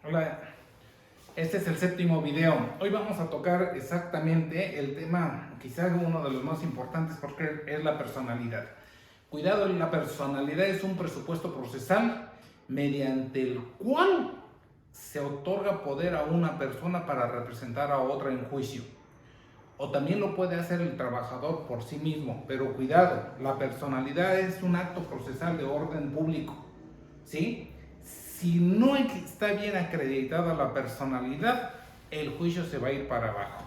Hola, este es el séptimo video. Hoy vamos a tocar exactamente el tema, quizás uno de los más importantes, porque es la personalidad. Cuidado, la personalidad es un presupuesto procesal mediante el cual se otorga poder a una persona para representar a otra en juicio. O también lo puede hacer el trabajador por sí mismo, pero cuidado, la personalidad es un acto procesal de orden público, ¿sí? Si no está bien acreditada la personalidad, el juicio se va a ir para abajo.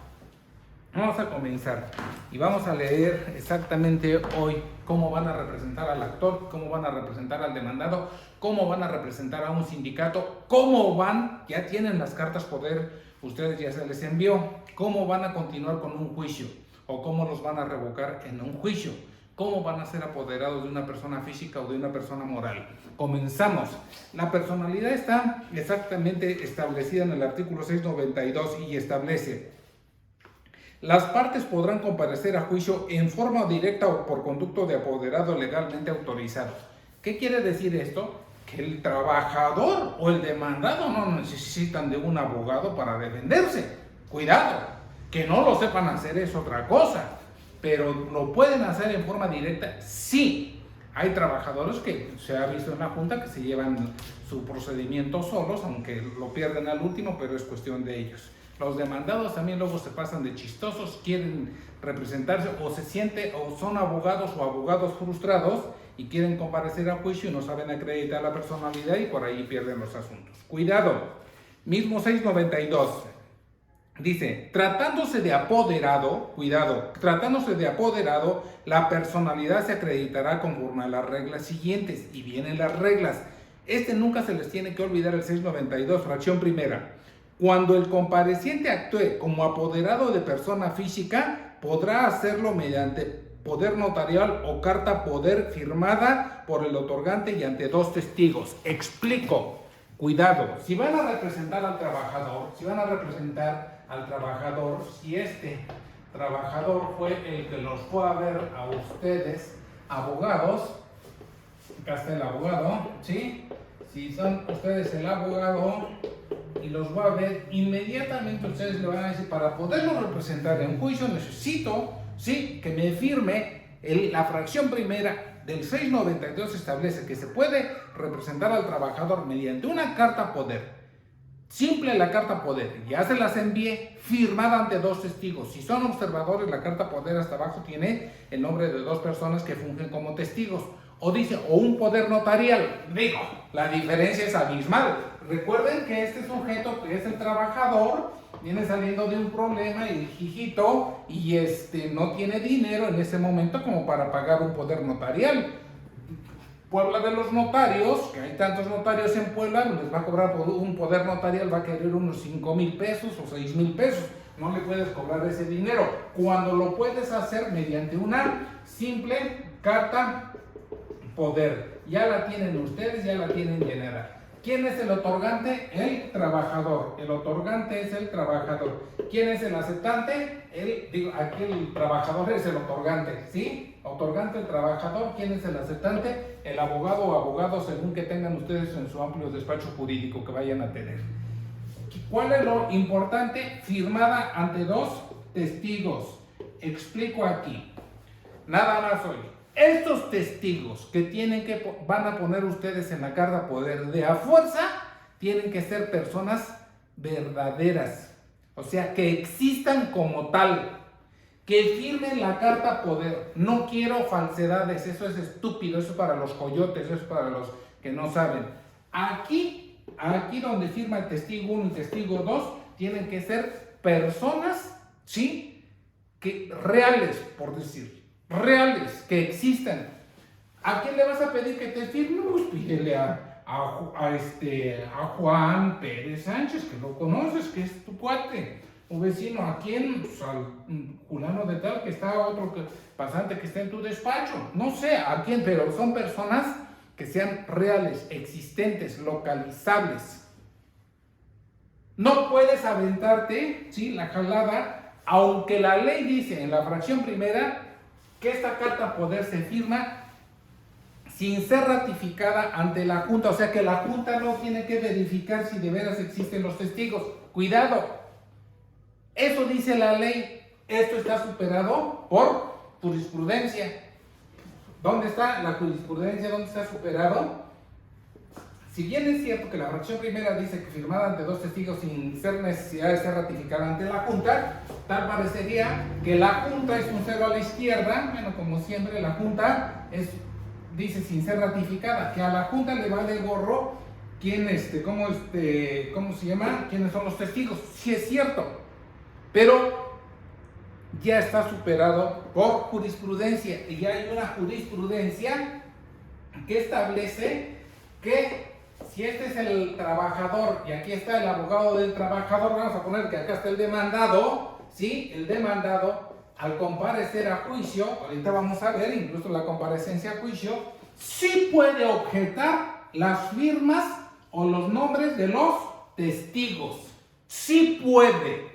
Vamos a comenzar y vamos a leer exactamente hoy cómo van a representar al actor, cómo van a representar al demandado, cómo van a representar a un sindicato, ya tienen las cartas poder, ustedes ya se les envió, cómo van a continuar con un juicio o cómo los van a revocar en un juicio. ¿Cómo van a ser apoderados de una persona física o de una persona moral? Comenzamos. La personalidad está exactamente establecida en el artículo 692 y establece: las partes podrán comparecer a juicio en forma directa o por conducto de apoderado legalmente autorizado. ¿Qué quiere decir esto? Que el trabajador o el demandado no necesitan de un abogado para defenderse. Cuidado, que no lo sepan hacer es otra cosa. Pero lo pueden hacer en forma directa, sí. Hay trabajadores que se ha visto en la Junta que se llevan su procedimiento solos, aunque lo pierden al último, pero es cuestión de ellos. Los demandados también luego se pasan de chistosos, quieren representarse o son abogados o abogados frustrados y quieren comparecer a juicio y no saben acreditar la personalidad y por ahí pierden los asuntos. Cuidado, mismo 692. Dice, tratándose de apoderado, cuidado, tratándose de apoderado, la personalidad se acreditará conforme a las reglas siguientes. Y vienen las reglas. Nunca se les tiene que olvidar el 692, fracción primera. Cuando el compareciente actúe como apoderado de persona física, podrá hacerlo mediante poder notarial o carta poder firmada por el otorgante y ante dos testigos. Explico. Cuidado, si van a representar al trabajador, si este trabajador fue el que los fue a ver a ustedes, abogados, acá está el abogado, ¿sí? Si son ustedes el abogado y los va a ver, inmediatamente ustedes le van a decir, para poderlo representar en juicio necesito, ¿sí?, que me firme la fracción primera del 692 establece que se puede representar al trabajador mediante una carta poder. Simple la carta poder, ya se las envié, firmada ante dos testigos. Si son observadores, la carta poder hasta abajo tiene el nombre de dos personas que fungen como testigos. O dice, o un poder notarial. Digo, la diferencia es abismal. Recuerden que este sujeto, que es el trabajador, viene saliendo de un problema y el hijito y no tiene dinero en ese momento como para pagar un poder notarial. Puebla de los notarios, que hay tantos notarios en Puebla, les va a cobrar por un poder notarial, va a querer unos 5,000 pesos o 6,000 pesos. No le puedes cobrar ese dinero. Cuando lo puedes hacer mediante una simple carta poder. Ya la tienen ustedes, ya la tienen llenada. ¿Quién es el otorgante? El trabajador. El otorgante es el trabajador. ¿Quién es el aceptante? Aquí el trabajador es el otorgante, ¿sí? Otorgante, el trabajador. ¿Quién es el aceptante? El abogado o abogado, según que tengan ustedes en su amplio despacho jurídico que vayan a tener. ¿Cuál es lo importante? Firmada ante dos testigos. Explico aquí. Nada más hoy. Estos testigos que van a poner ustedes en la carta poder de a fuerza, tienen que ser personas verdaderas, o sea, que existan como tal, que firmen la carta poder. No quiero falsedades, eso es estúpido, eso es para los coyotes, eso es para los que no saben. Aquí donde firma el testigo 1 y testigo 2, tienen que ser personas, ¿sí?, reales, por decir. Reales, que existan. ¿A quién le vas a pedir que te firme? Pues pídele a Juan Pérez Sánchez, que lo conoces, que es tu cuate, un vecino. ¿A quién? Pues al fulano de tal, que está otro pasante que está en tu despacho. No sé a quién, pero son personas que sean reales, existentes, localizables. No puedes aventarte, ¿sí?, la jalada, aunque la ley dice en la fracción primera que esta carta poder se firma sin ser ratificada ante la Junta. O sea que la Junta no tiene que verificar si de veras existen los testigos. ¡Cuidado! Eso dice la ley. Esto está superado por jurisprudencia. ¿Dónde está la jurisprudencia? ¿Dónde está superado? Si bien es cierto que la fracción primera dice que firmada ante dos testigos sin ser necesidad de ser ratificada ante la Junta, tal parecería que la Junta es un cero a la izquierda. Bueno, como siempre, la Junta dice sin ser ratificada, que a la Junta le vale gorro ¿cómo se llama? ¿Quiénes son los testigos? Sí es cierto, pero ya está superado por jurisprudencia, y ya hay una jurisprudencia que establece que si este es el trabajador y aquí está el abogado del trabajador, vamos a poner que acá está el demandado, ¿sí? El demandado, al comparecer a juicio, ahorita vamos a ver incluso la comparecencia a juicio, sí puede objetar las firmas o los nombres de los testigos. Sí puede.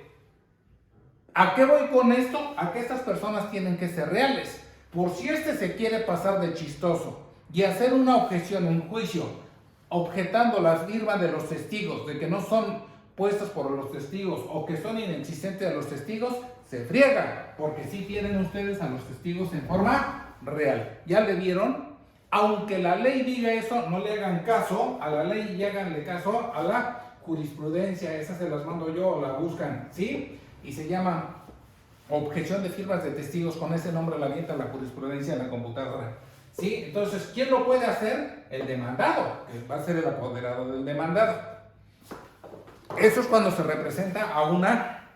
¿A qué voy con esto? A que estas personas tienen que ser reales. Por si se quiere pasar de chistoso y hacer una objeción en juicio, objetando las firmas de los testigos, de que no son puestas por los testigos o que son inexistentes a los testigos, se friega, porque sí tienen ustedes a los testigos en forma real. ¿Ya le vieron? Aunque la ley diga eso, no le hagan caso a la ley y háganle caso a la jurisprudencia. Esas se las mando yo o la buscan, ¿sí? Y se llama objeción de firmas de testigos. Con ese nombre la avienta la jurisprudencia en la computadora, ¿sí? Entonces, ¿quién lo puede hacer? El demandado, que va a ser el apoderado del demandado. Eso es cuando se representa a una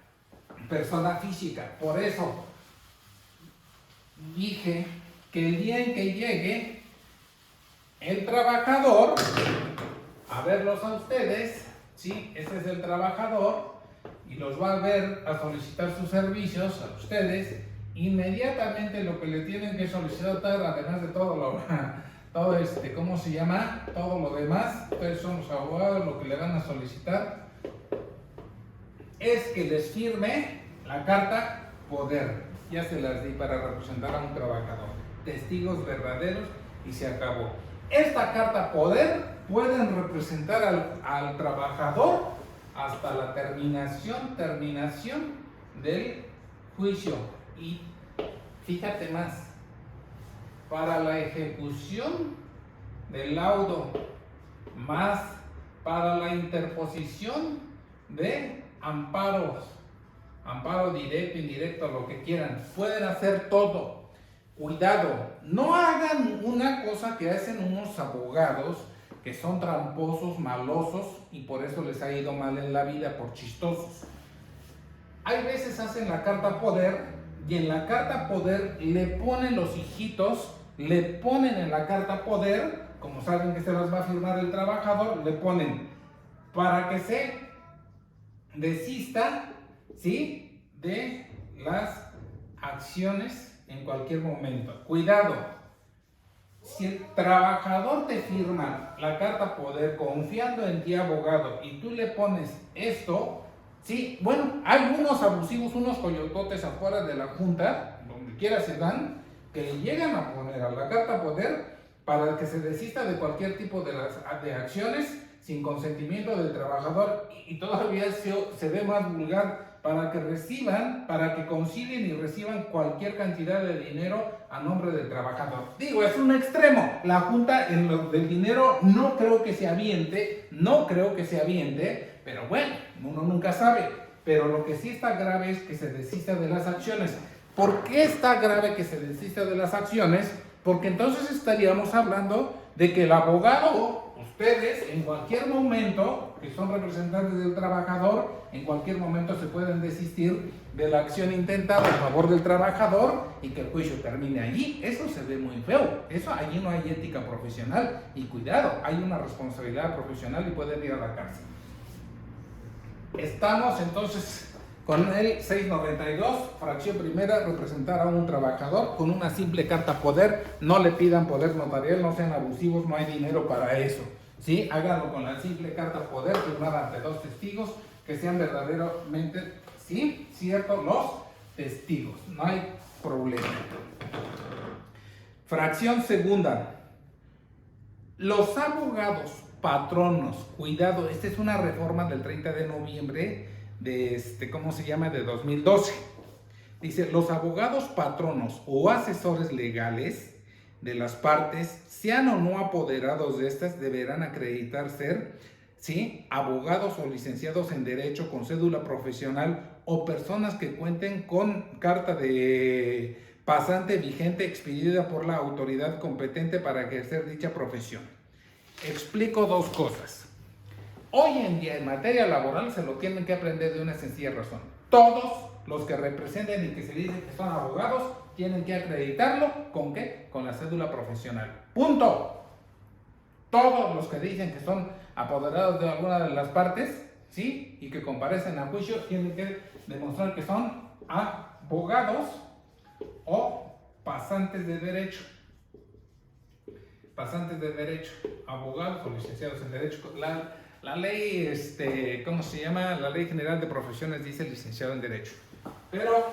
persona física. Por eso dije que el día en que llegue el trabajador a verlos a ustedes, ¿sí? Ese es el trabajador y los va a ver, a solicitar sus servicios a ustedes. Inmediatamente lo que le tienen que solicitar, además de todo ¿cómo se llama? Todo lo demás, ustedes son los abogados, lo que le van a solicitar es que les firme la carta poder. Ya se las di para representar a un trabajador. Testigos verdaderos y se acabó. Esta carta poder pueden representar al trabajador hasta la terminación del juicio. Y fíjate más, para la ejecución del laudo, más para la interposición de amparos, amparo directo, indirecto, lo que quieran, pueden hacer todo. Cuidado, no hagan una cosa que hacen unos abogados que son tramposos, malosos, y por eso les ha ido mal en la vida, por chistosos. Hay veces hacen la carta poder, y en la carta poder le ponen los hijitos, le ponen en la carta poder, como saben que se las va a firmar el trabajador, le ponen para que se desista, ¿sí?, de las acciones en cualquier momento. Cuidado, si el trabajador te firma la carta poder confiando en ti, abogado, y tú le pones esto, sí, bueno, hay unos abusivos, unos coyototes afuera de la Junta, donde quiera se dan, que le llegan a poner a la carta poder para que se desista de cualquier tipo de acciones sin consentimiento del trabajador, y todavía se ve más vulgar, para que concilien y reciban cualquier cantidad de dinero a nombre del trabajador. Digo, es un extremo. La Junta en lo del dinero no creo que se aviente, pero bueno, uno nunca sabe. Pero lo que sí está grave es que se desista de las acciones. ¿Por qué está grave que se desista de las acciones? Porque entonces estaríamos hablando de que el abogado, ustedes, en cualquier momento, que son representantes del trabajador, en cualquier momento se pueden desistir de la acción intentada a favor del trabajador y que el juicio termine allí. Eso se ve muy feo. Allí no hay ética profesional. Y cuidado, hay una responsabilidad profesional y pueden ir a la cárcel. Estamos entonces con el 692, fracción primera, representar a un trabajador con una simple carta poder. No le pidan poder notarial, no sean abusivos, no hay dinero para eso, ¿sí? Háganlo con la simple carta poder firmada ante dos testigos que sean verdaderamente, sí, ciertos los testigos, no hay problema. Fracción segunda, Los abogados patronos, cuidado, esta es una reforma del 30 de noviembre de ¿cómo se llama? De 2012. Dice, los abogados patronos o asesores legales de las partes, sean o no apoderados de estas, deberán acreditar ser, ¿sí?, abogados o licenciados en Derecho con cédula profesional o personas que cuenten con carta de pasante vigente expedida por la autoridad competente para ejercer dicha profesión. Explico dos cosas. Hoy en día en materia laboral se lo tienen que aprender de una sencilla razón. Todos los que representen y que se dicen que son abogados tienen que acreditarlo ¿con qué? Con la cédula profesional. Punto. Todos los que dicen que son apoderados de alguna de las partes, ¿sí?, y que comparecen a juicio tienen que demostrar que son abogados o pasantes de derecho. Pasantes de derecho, abogados o licenciados en derecho. La ley, ¿cómo se llama? La Ley General de Profesiones dice licenciado en derecho. Pero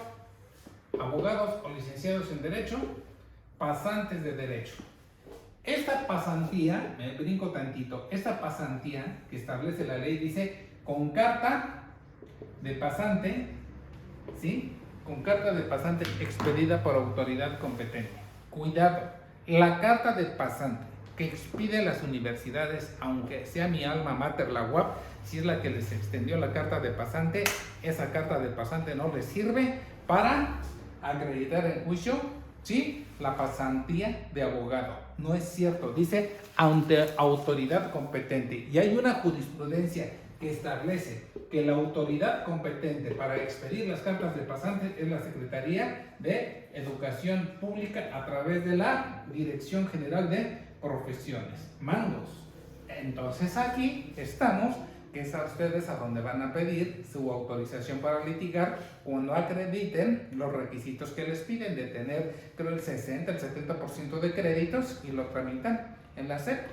abogados o licenciados en derecho, pasantes de derecho. Esta pasantía, me brinco tantito, esta pasantía que establece la ley dice con carta de pasante, ¿sí?, con carta de pasante expedida por autoridad competente. Cuidado, la carta de pasante que expide las universidades, aunque sea mi alma mater, la UAP, si es la que les extendió la carta de pasante, esa carta de pasante no les sirve para acreditar en juicio, ¿sí?, la pasantía de abogado. No es cierto, dice ante autoridad competente. Y hay una jurisprudencia que establece que la autoridad competente para expedir las cartas de pasante es la Secretaría de Educación Pública a través de la Dirección General de Profesiones. Mangos. Entonces aquí estamos, que es a ustedes a donde van a pedir su autorización para litigar cuando acrediten los requisitos que les piden de tener, creo, el 60, el 70% de créditos y lo tramitan en la SEP.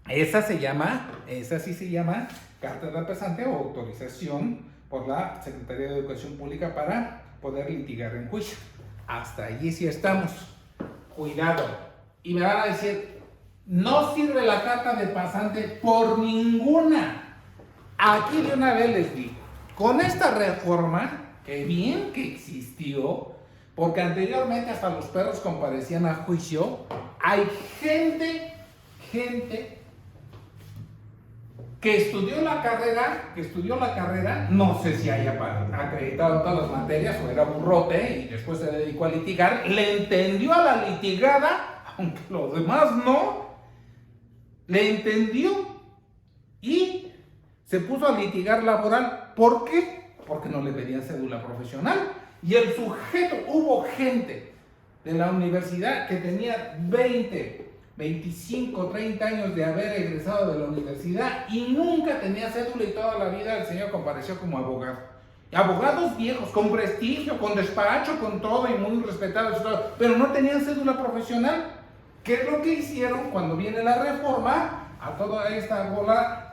Esa sí se llama carta de pasante o autorización por la Secretaría de Educación Pública para poder litigar en juicio. Hasta allí sí estamos. Cuidado. Y me van a decir, no sirve la carta de pasante por ninguna. Aquí de una vez les digo, con esta reforma, que bien que existió, porque anteriormente hasta los perros comparecían a juicio, hay gente que estudió la carrera, no sé si haya acreditado todas las materias o era burrote y después se dedicó a litigar, le entendió a la litigada, aunque los demás no, le entendió y se puso a litigar laboral. ¿Por qué? Porque no le pedían cédula profesional. Y el sujeto, hubo gente de la universidad que tenía 20, 25, 30 años de haber egresado de la universidad y nunca tenía cédula y toda la vida el señor compareció como abogado. Abogados viejos, con prestigio, con despacho, con todo y muy respetados, pero no tenían cédula profesional. ¿Qué es lo que hicieron cuando viene la reforma? A toda esta bola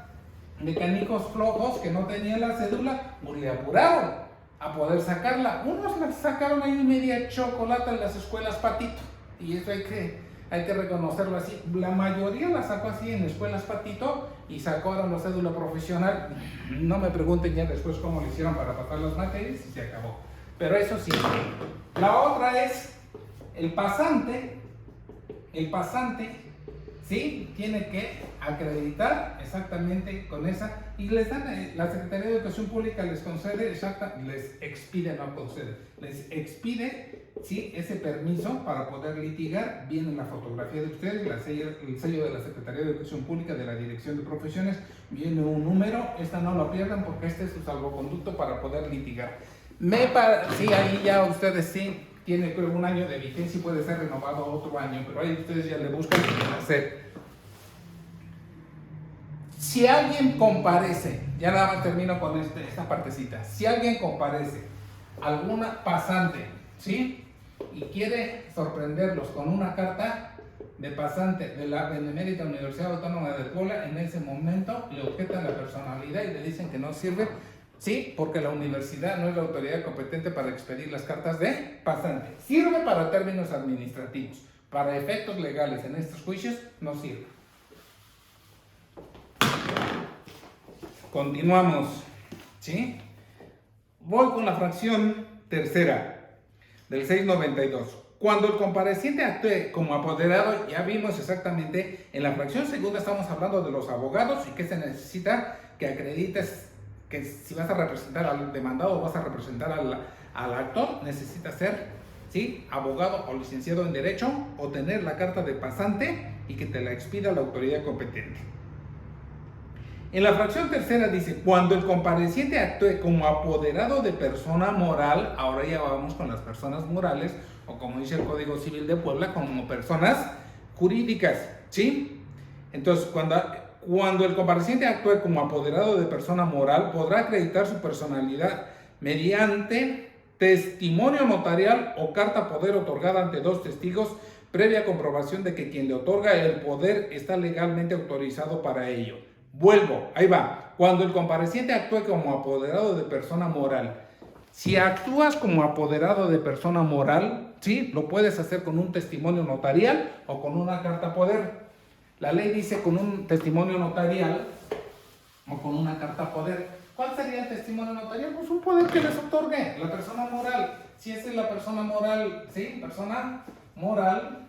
de canicos flojos que no tenían la cédula, pues le apuraron a poder sacarla. Unos la sacaron ahí media chocolata en las escuelas Patito, y eso hay que reconocerlo así. La mayoría la sacó así en escuelas Patito y sacaron la cédula profesional. No me pregunten ya después cómo lo hicieron para pasar las materias y se acabó. Pero eso sí. La otra es el pasante, ¿sí?, tiene que acreditar exactamente con esa, y les dan, la Secretaría de Educación Pública les concede, les expide, ¿sí?, ese permiso para poder litigar. Viene la fotografía de ustedes, el sello de la Secretaría de Educación Pública de la Dirección de Profesiones, viene un número, esta no lo pierdan porque este es su salvoconducto para poder litigar. Sí, ahí ya ustedes sí. Tiene, creo, un año de vigencia y puede ser renovado otro año, pero ahí ustedes ya le buscan hacer. Si alguien comparece, ya nada más termino con esta partecita, si alguien comparece, alguna pasante, ¿sí?, y quiere sorprenderlos con una carta de pasante de la Benemérita Universidad Autónoma de Puebla, en ese momento le objetan la personalidad y le dicen que no sirve. Sí, porque la universidad no es la autoridad competente para expedir las cartas de pasante. Sirve para términos administrativos. Para efectos legales en estos juicios no sirve. continuamos, ¿sí? Voy con la fracción tercera del 692. Cuando el compareciente actúe como apoderado, ya vimos exactamente, en la fracción segunda estamos hablando de los abogados y que se necesita que acredites que si vas a representar al demandado o vas a representar al actor, necesitas ser, ¿sí?, abogado o licenciado en Derecho o tener la carta de pasante y que te la expida la autoridad competente. En la fracción tercera dice, cuando el compareciente actúe como apoderado de persona moral, ahora ya vamos con las personas morales, o como dice el Código Civil de Puebla, como personas jurídicas, ¿sí? Entonces, cuando el compareciente actúe como apoderado de persona moral, podrá acreditar su personalidad mediante testimonio notarial o carta poder otorgada ante dos testigos, previa comprobación de que quien le otorga el poder está legalmente autorizado para ello. Vuelvo, ahí va. Cuando el compareciente actúe como apoderado de persona moral. Si actúas como apoderado de persona moral, ¿sí?, lo puedes hacer con un testimonio notarial o con una carta poder. La ley dice con un testimonio notarial o con una carta poder. ¿Cuál sería el testimonio notarial? Pues un poder que les otorgue la persona moral. Si esa es la persona moral, ¿sí?, persona moral,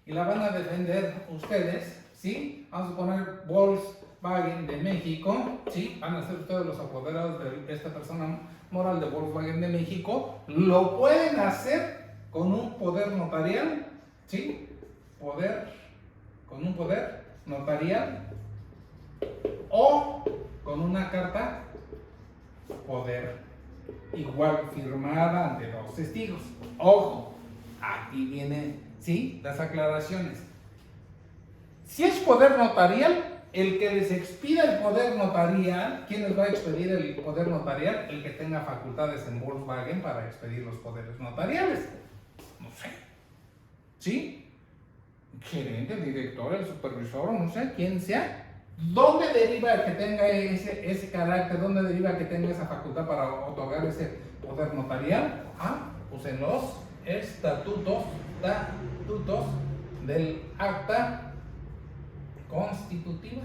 y la van a defender ustedes, ¿sí? Vamos a poner Volkswagen de México, ¿sí? Van a ser ustedes los apoderados de esta persona moral de Volkswagen de México. Lo pueden hacer con un poder notarial, ¿sí? Con un poder notarial o con una carta poder, igual firmada ante dos testigos. Ojo, aquí vienen, ¿sí?, las aclaraciones. Si es poder notarial, el que les expida el poder notarial, ¿quién les va a expedir el poder notarial? El que tenga facultades en Volkswagen para expedir los poderes notariales. No sé, ¿sí? Gerente, el director, el supervisor, no sé, quién sea. ¿Dónde deriva el que tenga ese carácter? ¿Dónde deriva el que tenga esa facultad para otorgar ese poder notarial? Pues en los estatutos del acta constitutiva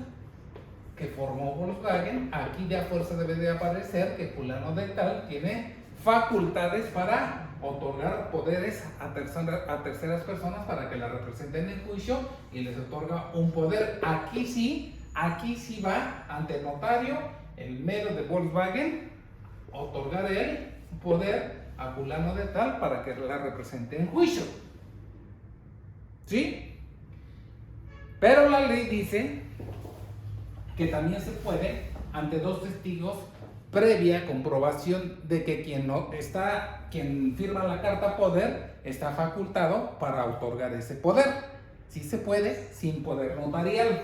que formó Volkswagen. Aquí de a fuerza debe de aparecer que fulano de tal tiene facultades para otorgar poderes a terceras personas para que la representen en juicio y les otorga un poder. Aquí sí va ante el notario, el mero de Volkswagen, otorgar el poder a fulano de tal para que la represente en juicio, ¿sí? Pero la ley dice que también se puede ante dos testigos, previa comprobación de que quien firma la carta poder está facultado para otorgar ese poder. Sí se puede sin poder notarial.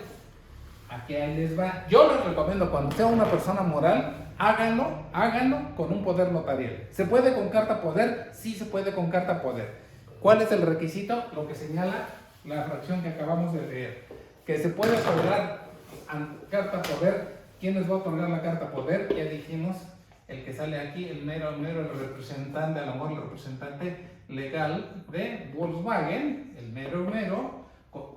Aquí ahí les va. Yo les recomiendo, cuando sea una persona moral, háganlo con un poder notarial. ¿Se puede con carta poder? Sí se puede con carta poder. ¿Cuál es el requisito? Lo que señala la fracción que acabamos de leer. Que se puede otorgar carta poder. ¿Quién les va a otorgar la carta poder? Ya dijimos, el que sale aquí, el mero el representante, a lo mejor el representante legal de Volkswagen, el mero,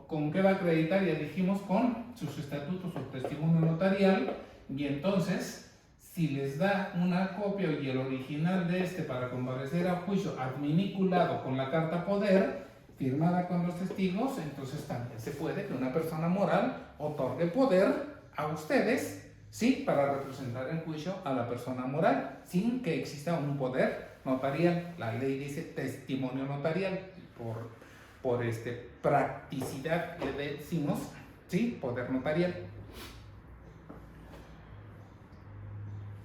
¿con qué va a acreditar? Ya dijimos, con sus estatutos o testimonio notarial. Y entonces, si les da una copia y el original de para comparecer a juicio adminiculado con la carta poder, firmada con los testigos, entonces también se puede que una persona moral otorgue poder a ustedes, sí, para representar en juicio a la persona moral, sin que exista un poder notarial. La ley dice testimonio notarial, por practicidad le decimos, sí, poder notarial.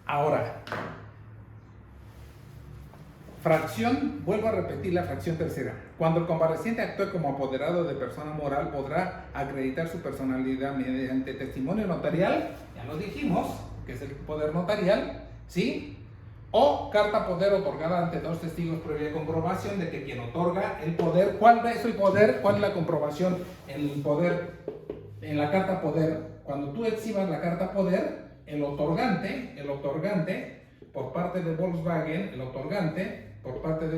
Ahora, vuelvo a repetir la fracción tercera. Cuando el compareciente actúe como apoderado de persona moral, podrá acreditar su personalidad mediante testimonio notarial, ya lo dijimos, que es el poder notarial, ¿sí? O carta poder otorgada ante dos testigos previa comprobación de que quien otorga el poder, ¿cuál es el poder? ¿Cuál es la comprobación en el poder? En la carta poder, cuando tú exhibas la carta poder, el otorgante, por parte de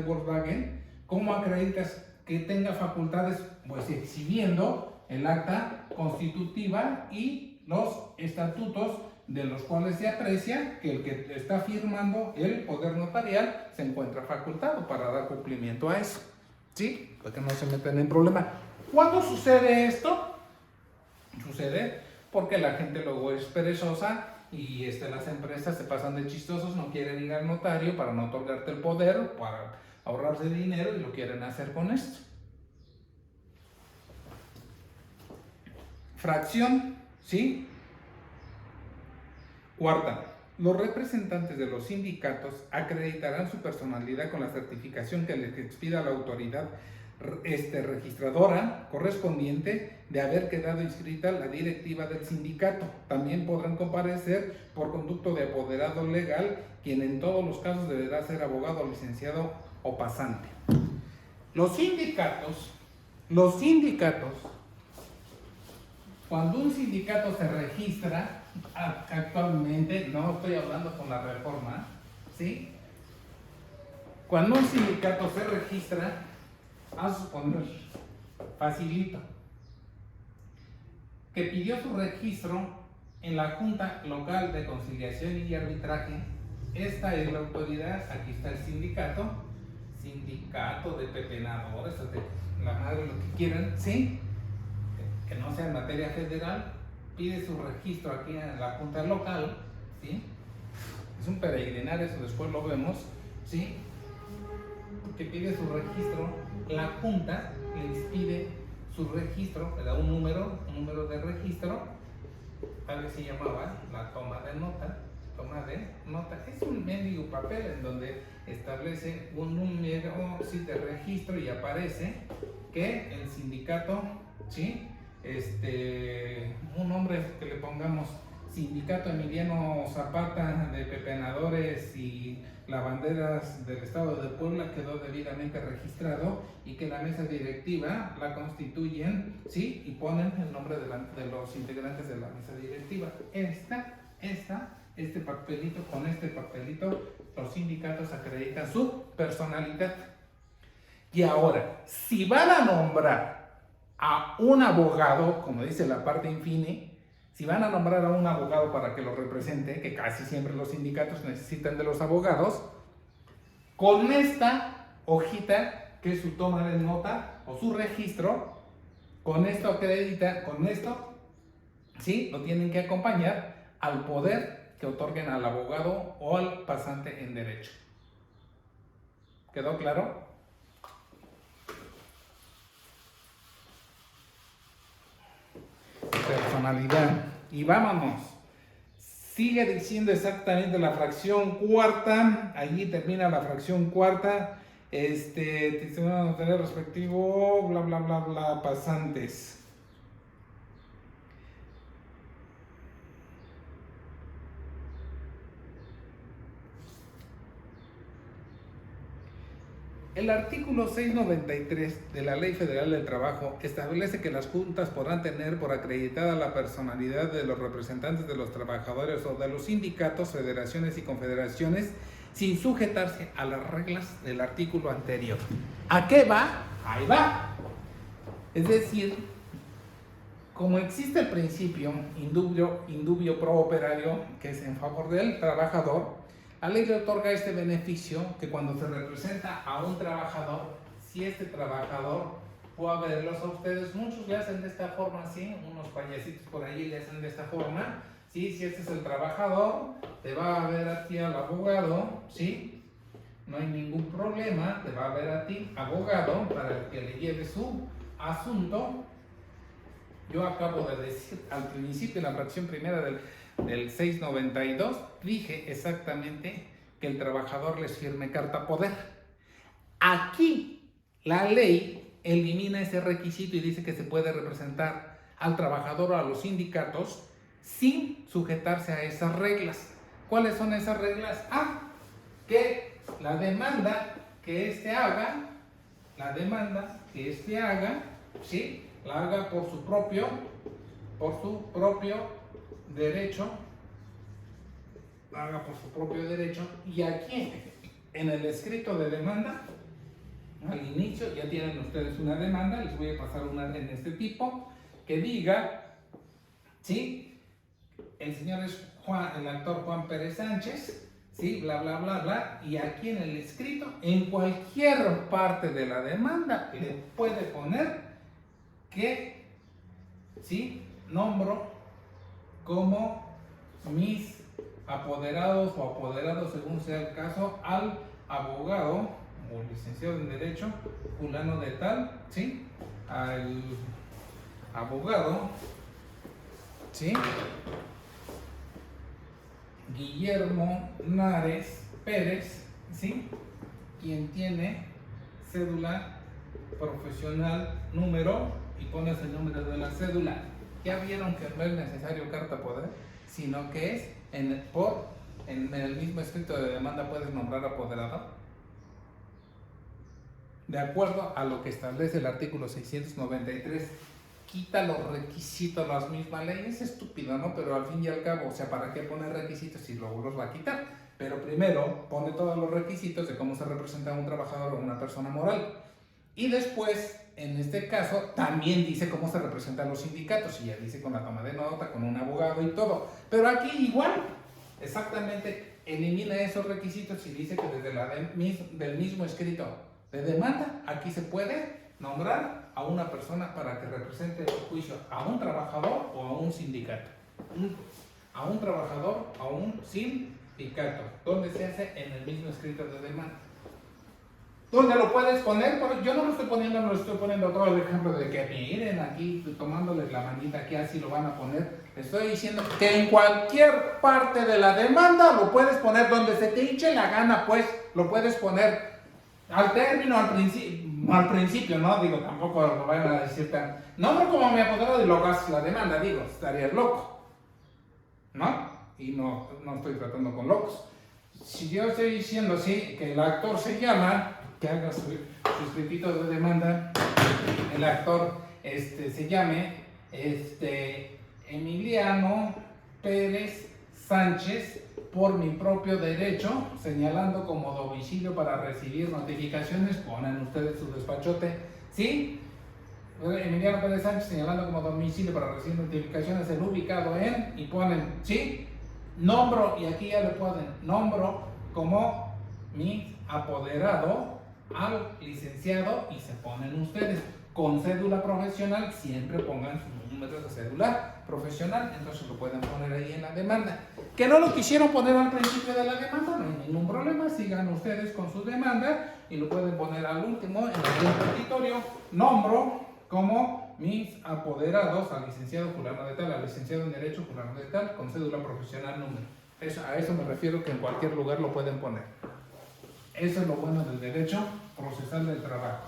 Volkswagen, ¿cómo acreditas que tenga facultades? Pues exhibiendo el acta constitutiva y los estatutos de los cuales se aprecia que el que está firmando el poder notarial se encuentra facultado para dar cumplimiento a eso, ¿sí? Para que no se metan en problema. ¿Cuándo sucede esto? Sucede porque la gente luego es perezosa y las empresas se pasan de chistosos, no quieren ir al notario para no otorgarte el poder, para ahorrarse dinero y lo quieren hacer con esto. Fracción, ¿sí? Cuarta, los representantes de los sindicatos acreditarán su personalidad con la certificación que les expida la autoridad registradora correspondiente de haber quedado inscrita la directiva del sindicato. También podrán comparecer por conducto de apoderado legal, quien en todos los casos deberá ser abogado, licenciado o pasante. Los sindicatos, cuando un sindicato se registra, actualmente, no estoy hablando con la reforma, ¿sí? Cuando un sindicato se registra, a suponer, facilito, que pidió su registro en la Junta Local de Conciliación y Arbitraje. Esta es la autoridad, aquí está el sindicato de pepenadores, o de la madre, lo que quieran, ¿sí? Que no sea en materia federal, pide su registro aquí en la Junta Local, ¿sí? Es un peregrinar, eso después lo vemos, ¿sí? Que pide su registro, la Junta les pide su registro, le da un número de registro, tal vez se llamaba la toma de nota, es un mendigo papel en donde establece un número de registro y aparece que el sindicato, ¿sí? Un nombre que le pongamos, Sindicato Emiliano Zapata de Pepenadores y Lavanderas del Estado de Puebla quedó debidamente registrado y que la mesa directiva la constituyen, ¿sí? Y ponen el nombre de los integrantes de la mesa directiva. Este papelito, con este papelito, los sindicatos acreditan su personalidad. Y ahora, si van a nombrar a un abogado, como dice la parte infine, si van a nombrar a un abogado para que lo represente, que casi siempre los sindicatos necesitan de los abogados, con esta hojita, que es su toma de nota o su registro, con esto acredita, con esto, ¿sí? Lo tienen que acompañar al poder que otorguen al abogado o al pasante en derecho. ¿Quedó claro? Personalidad. Y vámonos. Sigue diciendo exactamente la fracción cuarta. Allí termina la fracción cuarta. Testimonio notarial respectivo, bla, bla, bla, bla, pasantes. El artículo 693 de la Ley Federal del Trabajo establece que las juntas podrán tener por acreditada la personalidad de los representantes de los trabajadores o de los sindicatos, federaciones y confederaciones sin sujetarse a las reglas del artículo anterior. ¿A qué va? Ahí va. Es decir, como existe el principio indubio pro operario, que es en favor del trabajador, la ley le otorga este beneficio que cuando se representa a un trabajador, si este trabajador fue a verlos a ustedes, muchos le hacen de esta forma, ¿sí? Unos payasitos por ahí le hacen de esta forma, ¿sí? Si este es el trabajador, te va a ver a ti al abogado, ¿sí? No hay ningún problema, te va a ver a ti, abogado, para que le lleve su asunto. Yo acabo de decir al principio, en la fracción primera del 692, dije exactamente que el trabajador les firme carta poder. Aquí la ley elimina ese requisito y dice que se puede representar al trabajador o a los sindicatos sin sujetarse a esas reglas. ¿Cuáles son esas reglas? Que la demanda que éste haga, ¿sí? La haga por su propio derecho, y aquí en el escrito de demanda, al inicio ya tienen ustedes una demanda, les voy a pasar una en este tipo, que diga, ¿sí? El señor es el actor Juan Pérez Sánchez, ¿sí? Bla, bla, bla, bla. Y aquí en el escrito, en cualquier parte de la demanda, le puede poner que, ¿sí? Nombro como mis apoderados o apoderados, según sea el caso, al abogado o licenciado en Derecho, fulano de tal, ¿sí? Al abogado, ¿sí? Guillermo Nares Pérez, ¿sí? Quien tiene cédula profesional número, y pones el número de la cédula. Ya vieron que no es necesario carta poder, sino que es en el mismo escrito de demanda puedes nombrar apoderado, de acuerdo a lo que establece el artículo 693. Quita los requisitos, las mismas leyes, es estúpido, ¿no? Pero al fin y al cabo, o sea, ¿para qué poner requisitos si luego los va a quitar? Pero primero pone todos los requisitos de cómo se representa un trabajador o una persona moral. Y después, en este caso, también dice cómo se representan los sindicatos, y ya dice con la toma de nota, con un abogado y todo. Pero aquí igual, exactamente, elimina esos requisitos y dice que desde del mismo escrito de demanda, aquí se puede nombrar a una persona para que represente el juicio a un trabajador o a un sindicato. A un trabajador o a un sindicato, donde se hace en el mismo escrito de demanda. ¿Dónde lo puedes poner? Yo no lo estoy poniendo, no lo estoy poniendo todo el ejemplo de que miren aquí tomándoles la manita que así lo van a poner. Estoy diciendo que en cualquier parte de la demanda lo puedes poner, donde se te hinche la gana, pues lo puedes poner. Al término, al principio, ¿no? Digo, tampoco lo vayan a decir tan... No como mi apoderado y lo hagas la demanda, digo, estarías loco, ¿no? Y no estoy tratando con locos. Si yo estoy diciendo, sí, que el actor se llama, que haga su escritito de demanda, el actor se llame Emiliano Pérez Sánchez, por mi propio derecho, señalando como domicilio para recibir notificaciones, ponen ustedes su despachote, ¿sí? Emiliano Pérez Sánchez, señalando como domicilio para recibir notificaciones, el ubicado en, y ponen, ¿sí? Nombro, y aquí ya le ponen, nombro como mi apoderado al licenciado, y se ponen ustedes con cédula profesional, siempre pongan su número de cédula profesional, entonces lo pueden poner ahí en la demanda. Que no lo quisieron poner al principio de la demanda, no hay ningún problema, sigan ustedes con su demanda y lo pueden poner al último en el petitorio. Nombro como mis apoderados al licenciado fulano de tal, al licenciado en Derecho fulano de tal, con cédula profesional número. A eso me refiero, que en cualquier lugar lo pueden poner. Eso es lo bueno del derecho procesal del trabajo.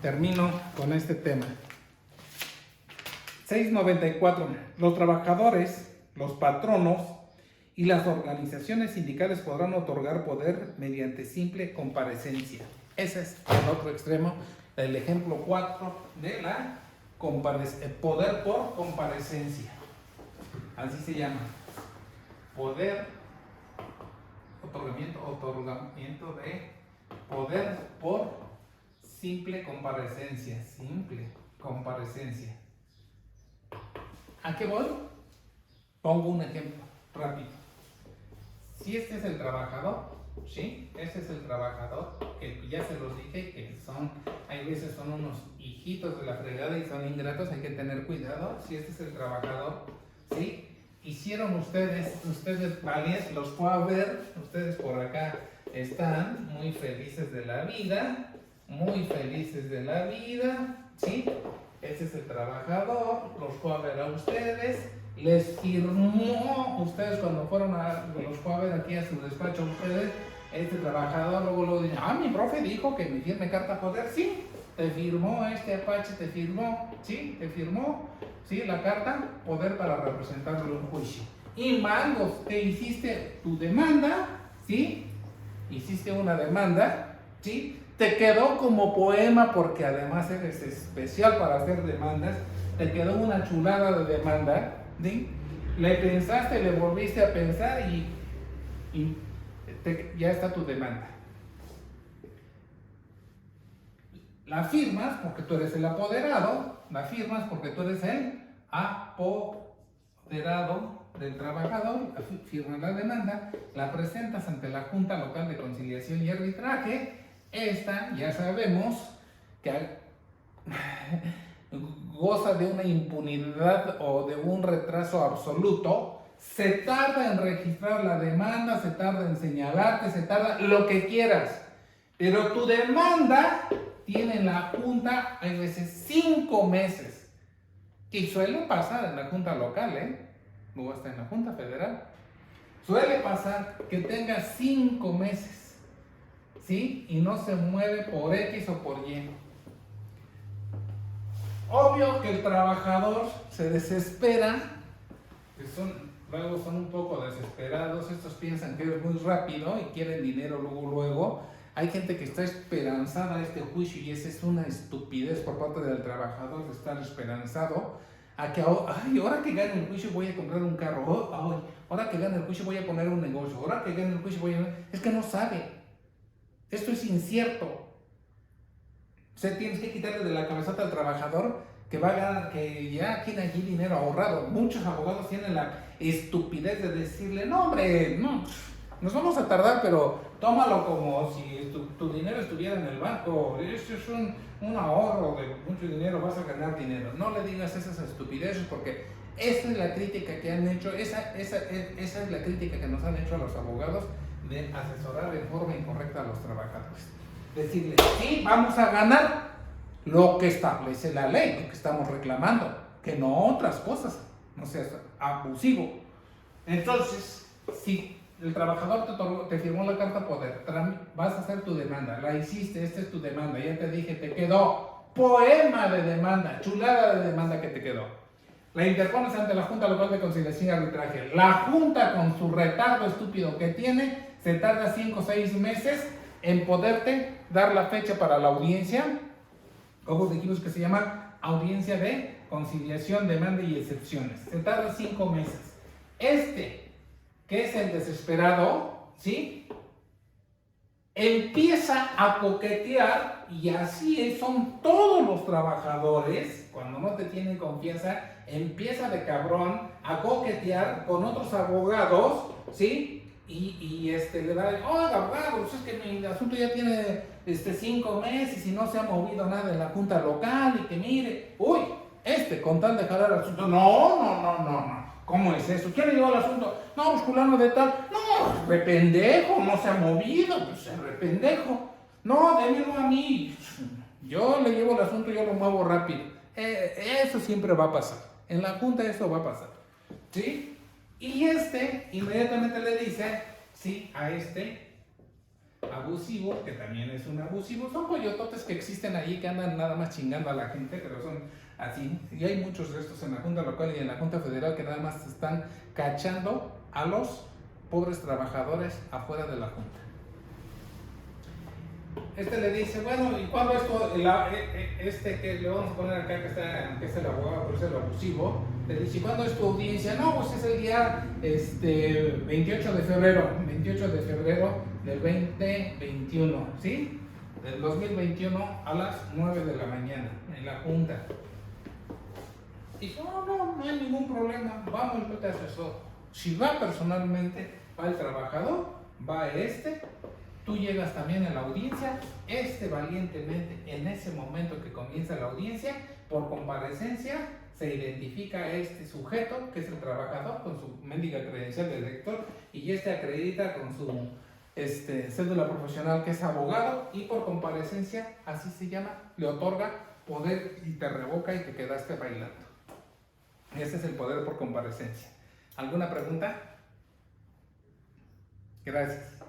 Termino con este tema. 694. Los trabajadores, los patronos y las organizaciones sindicales podrán otorgar poder mediante simple comparecencia. Ese es el otro extremo del ejemplo 4 de la poder por comparecencia. Así se llama. Poder, otorgamiento de poder por simple comparecencia. Simple comparecencia. ¿A qué voy? Pongo un ejemplo rápido. Si este es el trabajador, ¿sí? Este es el trabajador, que ya se los dije que hay veces son unos hijitos de la fregada y son ingratos, hay que tener cuidado. Si este es el trabajador, ¿sí? Hicieron ustedes valientes, los puedo ver, ustedes por acá están muy felices de la vida, ¿sí? Este es el trabajador, los fue a ver a ustedes, les firmó, ustedes cuando fueron los fue a ver aquí a su despacho, ustedes, este trabajador luego dice, mi profe dijo que me firme carta poder, sí, te firmó Apache, te firmó, sí, la carta poder para representarlo en un juicio. Y mangos, te hiciste tu demanda, ¿sí? Hiciste una demanda, ¿sí? Te quedó como poema porque además eres especial para hacer demandas, te quedó una chulada de demanda, ¿sí? Le pensaste, le volviste a pensar y ya está tu demanda. La firmas porque tú eres el apoderado, la firmas porque tú eres el apoderado. apoderado del trabajador, firma la demanda, la presentas ante la Junta Local de Conciliación y Arbitraje. Esta, ya sabemos, que goza de una impunidad o de un retraso absoluto. Se tarda en registrar la demanda, se tarda en señalarte, se tarda lo que quieras. Pero tu demanda tiene en la Junta a veces 5 meses. Y suele pasar en la Junta local, o hasta en la Junta federal. Suele pasar que tenga 5 meses, ¿sí? Y no se mueve por X o por Y. Obvio que el trabajador se desespera, que luego son un poco desesperados, estos piensan que es muy rápido y quieren dinero luego. Hay gente que está esperanzada a este juicio y esa es una estupidez por parte del trabajador de estar esperanzado a que, ay, ahora que gane el juicio voy a comprar un carro, ahora que gane el juicio voy a poner un negocio, ahora que gane el juicio voy a... Es que no sabe. Esto es incierto. O sea, tienes que quitarle de la cabezota al trabajador que va a ganar, que ya tiene allí dinero ahorrado. Muchos abogados tienen la estupidez de decirle, no hombre, no, nos vamos a tardar, pero tómalo como si tu dinero estuviera en el banco. Esto es un ahorro de mucho dinero, vas a ganar dinero. No le digas esas estupideces porque esa es la crítica que han hecho, esa es la crítica que nos han hecho a los abogados de asesorar de forma incorrecta a los trabajadores. Decirle, sí, vamos a ganar lo que establece la ley, lo que estamos reclamando, que no otras cosas, no seas abusivo. Entonces, si el trabajador te firmó la carta poder, vas a hacer tu demanda, la hiciste, esta es tu demanda, ya te dije, te quedó poema de demanda, chulada de demanda que te quedó. La interpones ante la Junta Local de Conciliación y Arbitraje. La Junta, con su retardo estúpido que tiene, se tarda 5 o 6 meses en poderte dar la fecha para la audiencia, como dijimos que se llama audiencia de conciliación, demanda y excepciones. Se tarda 5 meses. Que es el desesperado, ¿sí? Empieza a coquetear, y así son todos los trabajadores, cuando no te tienen confianza, empieza de cabrón a coquetear con otros abogados, ¿sí? Y le va a decir, oiga, abogado, pues es que mi asunto ya tiene 5 meses y no se ha movido nada en la Junta Local, y que mire, con tal de jalar el asunto, no. ¿Cómo es eso? ¿Quién le llevó el asunto? No, pues fulano de tal. No, rependejo, no se ha movido, pues rependejo. No, démelo a mí. Yo le llevo el asunto, yo lo muevo rápido. Eso siempre va a pasar. En la Junta eso va a pasar. ¿Sí? Y inmediatamente le dice, sí, a abusivo, que también es un abusivo. Son coyototes que existen allí que andan nada más chingando a la gente, pero son así. Y hay muchos de estos en la Junta Local y en la Junta Federal que nada más están cachando a los pobres trabajadores afuera de la Junta. Le dice, bueno, ¿y cuándo esto? Que le vamos a poner acá, que es el abogado, pero es el abusivo, le dice, ¿cuándo es tu audiencia? No, pues es el día 28 de febrero del 2021, ¿sí? Del 2021 a las 9 de la mañana, en la Junta. Dice, no hay ningún problema, vamos, yo te asesoro. Si va personalmente, va el trabajador, va tú llegas también a la audiencia, valientemente, en ese momento que comienza la audiencia, por comparecencia, se identifica a sujeto, que es el trabajador, con su mendiga credencial de lector, y acredita con su cédula profesional que es abogado, y por comparecencia, así se llama, le otorga poder y te revoca y te quedaste bailando. Ese es el poder por comparecencia. ¿Alguna pregunta? Gracias.